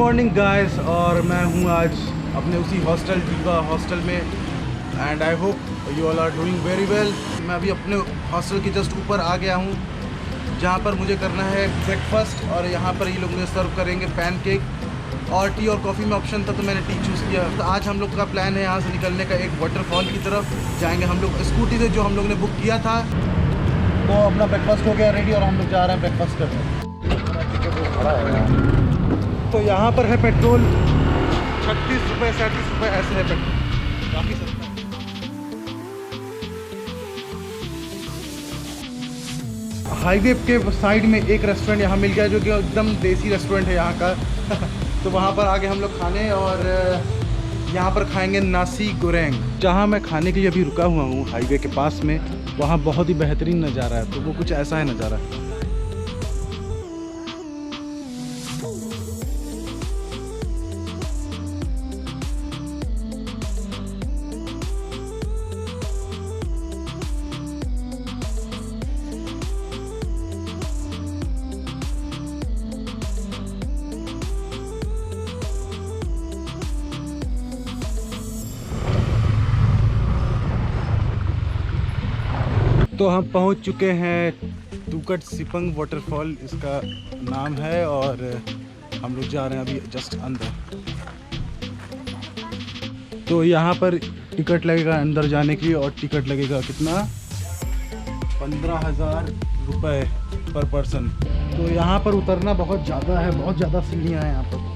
Morning guys, और मैं हूँ आज अपने उसी हॉस्टल दीवा हॉस्टल में and I hope you all are doing very well. मैं अभी अपने हॉस्टल के जस्ट ऊपर आ गया हूँ जहाँ पर मुझे करना है ब्रेकफास्ट, और यहाँ पर ये लोग मुझे सर्व करेंगे पैनकेक और टी और कॉफ़ी में ऑप्शन था तो मैंने टी चूज़ किया। तो आज हम लोग का प्लान है यहाँ से निकलने का, एक वाटरफॉल की तरफ जाएंगे हम लोग स्कूटी से जो हम लोग ने बुक किया था। तो अपना ब्रेकफास्ट हो गया रेडी और हम लोग जा रहे हैं ब्रेकफास्ट करने। तो यहाँ पर है पेट्रोल 36 रुपये 37 रुपये ऐसे है पेट्रोल, काफ़ी सस्ता है। हाईवे के साइड में एक रेस्टोरेंट यहाँ मिल गया जो कि एकदम देसी रेस्टोरेंट है यहाँ का तो वहाँ पर आगे हम लोग खाने, और यहाँ पर खाएंगे नासी गोरेंग। जहाँ मैं खाने के लिए अभी रुका हुआ हूँ हाईवे के पास में, वहाँ बहुत ही बेहतरीन नज़ारा है। तो वो कुछ ऐसा है नज़ारा। तो हम पहुंच चुके हैं तुकट सिपंग वाटरफॉल इसका नाम है, और हम लोग जा रहे हैं अभी जस्ट अंदर। तो यहाँ पर टिकट लगेगा अंदर जाने के लिए, और टिकट लगेगा कितना 15,000 रुपये पर पर्सन। तो यहाँ पर उतरना बहुत ज़्यादा है, बहुत ज़्यादा सीढ़ियाँ हैं यहाँ पर।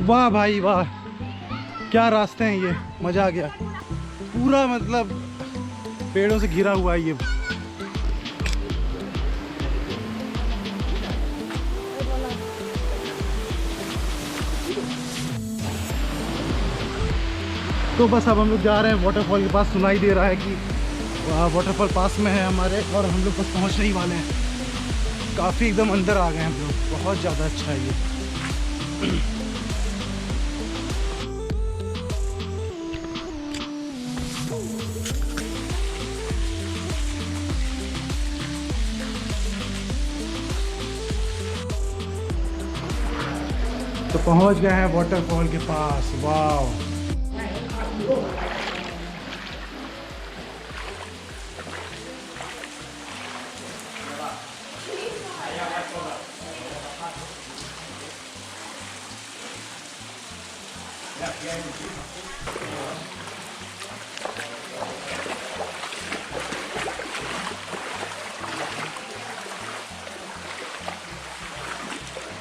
वाह भाई वाह, क्या रास्ते हैं ये, मज़ा आ गया। पूरा मतलब पेड़ों से घिरा हुआ है ये। तो बस अब हम लोग जा रहे हैं वाटरफॉल के पास। सुनाई दे रहा है कि वाटरफॉल पास में है हमारे, और हम लोग बस पहुंचने ही वाले हैं। काफ़ी एकदम अंदर आ गए हम लोग, बहुत ज़्यादा अच्छा है ये। तो पहुंच गए हैं वाटरफॉल के पास। वाह,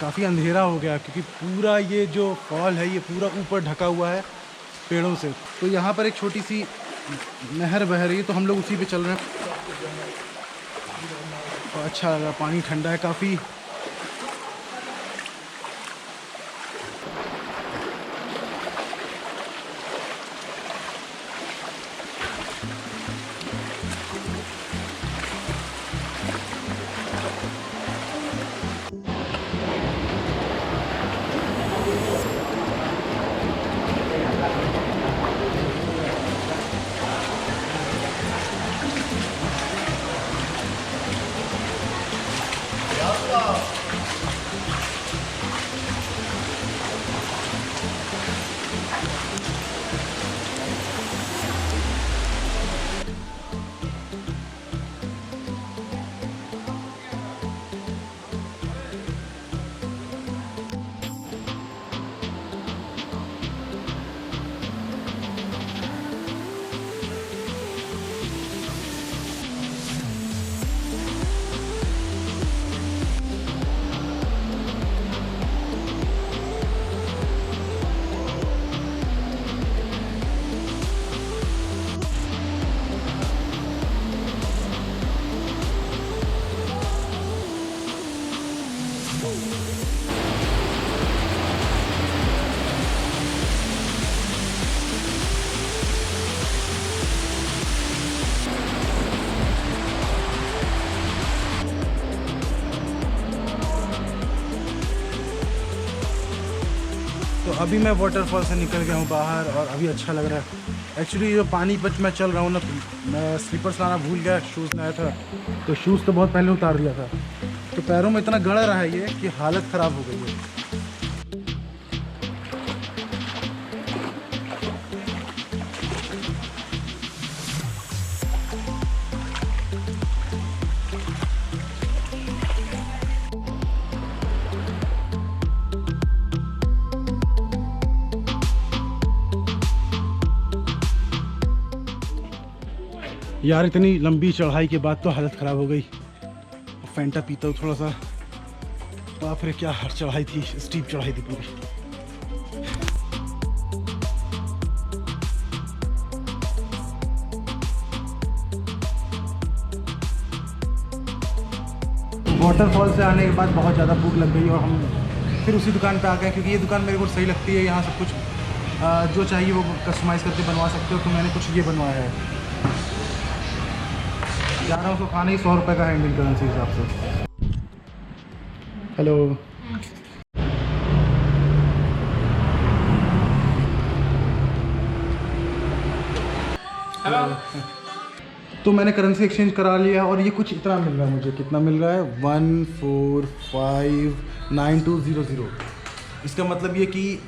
काफ़ी अंधेरा हो गया क्योंकि पूरा ये जो फॉल है ये पूरा ऊपर ढका हुआ है पेड़ों से। तो यहाँ पर एक छोटी सी नहर बह रही है, तो हम लोग उसी पे चल रहे हैं। तो अच्छा लग रहा, पानी ठंडा है काफ़ी। अभी मैं वाटरफॉल से निकल गया हूँ बाहर और अभी अच्छा लग रहा है। एक्चुअली जो पानी पर मैं चल रहा हूँ ना, मैं स्लीपर्स लाना भूल गया, शूज़ लाया था तो शूज़ तो बहुत पहले उतार दिया था, तो पैरों में इतना गड़ रहा है ये कि हालत ख़राब हो गई है। यार इतनी लंबी चढ़ाई के बाद तो हालत ख़राब हो गई। फैंटा पीता हूँ थोड़ा सा। बाप रे क्या चढ़ाई थी, स्टीप चढ़ाई थी पूरी। वाटरफॉल से आने के बाद बहुत ज़्यादा भूख लग गई और हम फिर उसी दुकान पे आ गए, क्योंकि ये दुकान मेरे को सही लगती है। यहाँ सब कुछ जो चाहिए वो कस्टमाइज़ करके बनवा सकते हो, तो मैंने कुछ ये बनवाया है। 1100 खाने ही 100 रुपये का है इंडियन करेंसी हिसाब से। Hello, hello. तो मैंने करेंसी एक्सचेंज करा लिया और ये कुछ इतना मिल रहा है मुझे। कितना मिल रहा है? 1459,200। इसका मतलब ये कि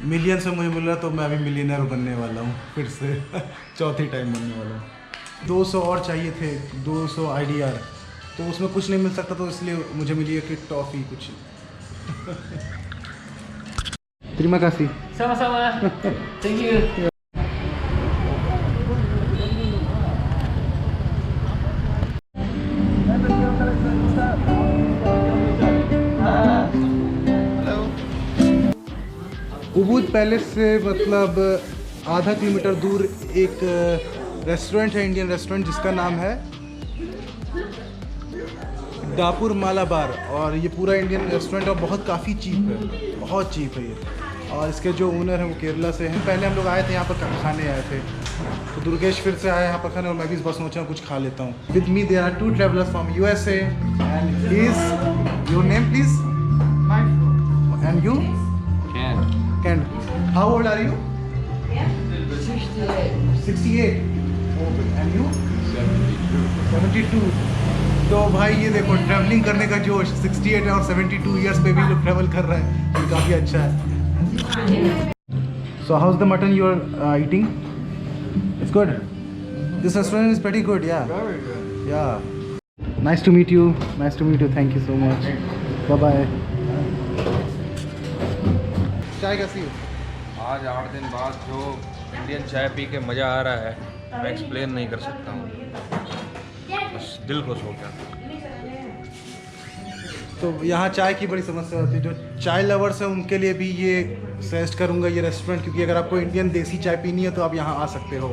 मिलियन से मुझे मिल रहा है, तो मैं अभी मिलियनर बनने वाला हूँ फिर से। चौथी टाइम बनने वाला हूँ। 200 और चाहिए थे, 200 IDR, तो उसमें कुछ नहीं मिल सकता, तो इसलिए मुझे मिली है कि टॉफ़ी कुछ। Terima kasih. Sama-sama. Thank you. Ubud palace से मतलब आधा किलोमीटर दूर एक रेस्टोरेंट है, इंडियन रेस्टोरेंट, जिसका नाम है दापुर मालाबार। और ये पूरा इंडियन रेस्टोरेंट और बहुत काफ़ी चीप है, बहुत चीप है ये। और इसके जो ओनर हैं वो केरला से हैं। पहले हम लोग आए थे यहाँ पर खाने आए थे, तो दुर्गेश फिर से आया यहाँ पर खाने, और मैं भी इस बार सोचा कुछ खा लेता हूँ। With me there are 2 travellers from USA and is your name please? And you? Ken. How old are you? 68. And you? 72. तो भाई ये देखो ट्रैवलिंग करने का जोश, 68 और 72 इयर्स पे भी लोग ट्रैवल कर रहे हैं, तो काफ़ी अच्छा है। So how's the mutton you are eating? It's good. This restaurant is pretty good, yeah. Very good. Yeah. Nice to meet you. Nice to meet you. Thank you so much. Bye bye. चाय कैसी है? आज 8 दिन बाद जो Indian चाय P के मज़ा आ रहा है, मैं एक्सप्लेन नहीं कर सकता हूँ, बस दिल खुश हो गया। तो यहाँ चाय की बड़ी समस्या होती है। जो चाय लवर्स हैं उनके लिए भी ये सजेस्ट करूँगा ये रेस्टोरेंट, क्योंकि अगर आपको इंडियन देसी चाय पीनी है तो आप यहाँ आ सकते हो।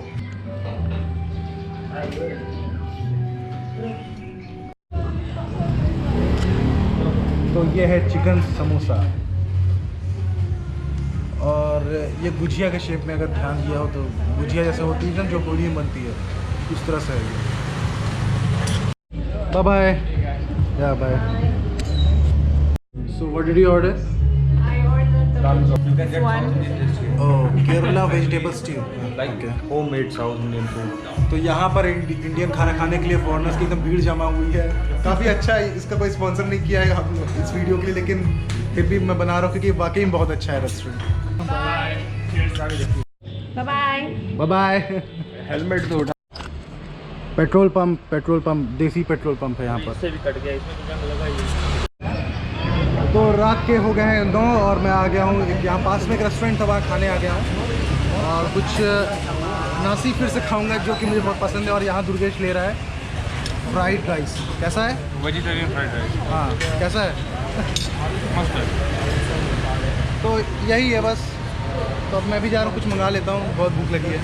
तो ये है चिकन समोसा, और ये गुजिया के शेप में अगर ध्यान दिया हो तो गुजिया जैसे होती है ना जो होली में बनती है, उस तरह से है ये। Bye bye. या bye. So what did you order? Kerala vegetable stew, like homemade South Indian food. तो यहाँ पर इंडियन खाना खाने के लिए फॉरेनर्स की एकदम भीड़ जमा हुई है। काफ़ी अच्छा है। इसका कोई स्पॉन्सर नहीं किया है हम इस वीडियो के लिए, लेकिन फिर भी मैं बना रहा हूँ क्योंकि वाकई में बहुत अच्छा है restaurant. Bye bye. Bye bye. Helmet तो उठा। पेट्रोल पंप देसी पेट्रोल पंप है यहाँ पर। इससे भी कट गया, इसमें तो जंग लगा ही। तो रात के हो गए हैं 9 और मैं आ गया हूँ यहाँ पास में एक रेस्टोरेंट था, वहाँ खाने आ गया हूँ और कुछ नासी फिर से खाऊंगा जो कि मुझे बहुत पसंद है। और यहाँ दुर्गेश ले रहा है फ्राइड राइस। कैसा है? Vegetarian fried rice. हाँ कैसा है? मस्त है। तो यही है बस। तो अब मैं भी जा रहा हूँ, कुछ मंगा लेता हूँ, बहुत भूख लगी है।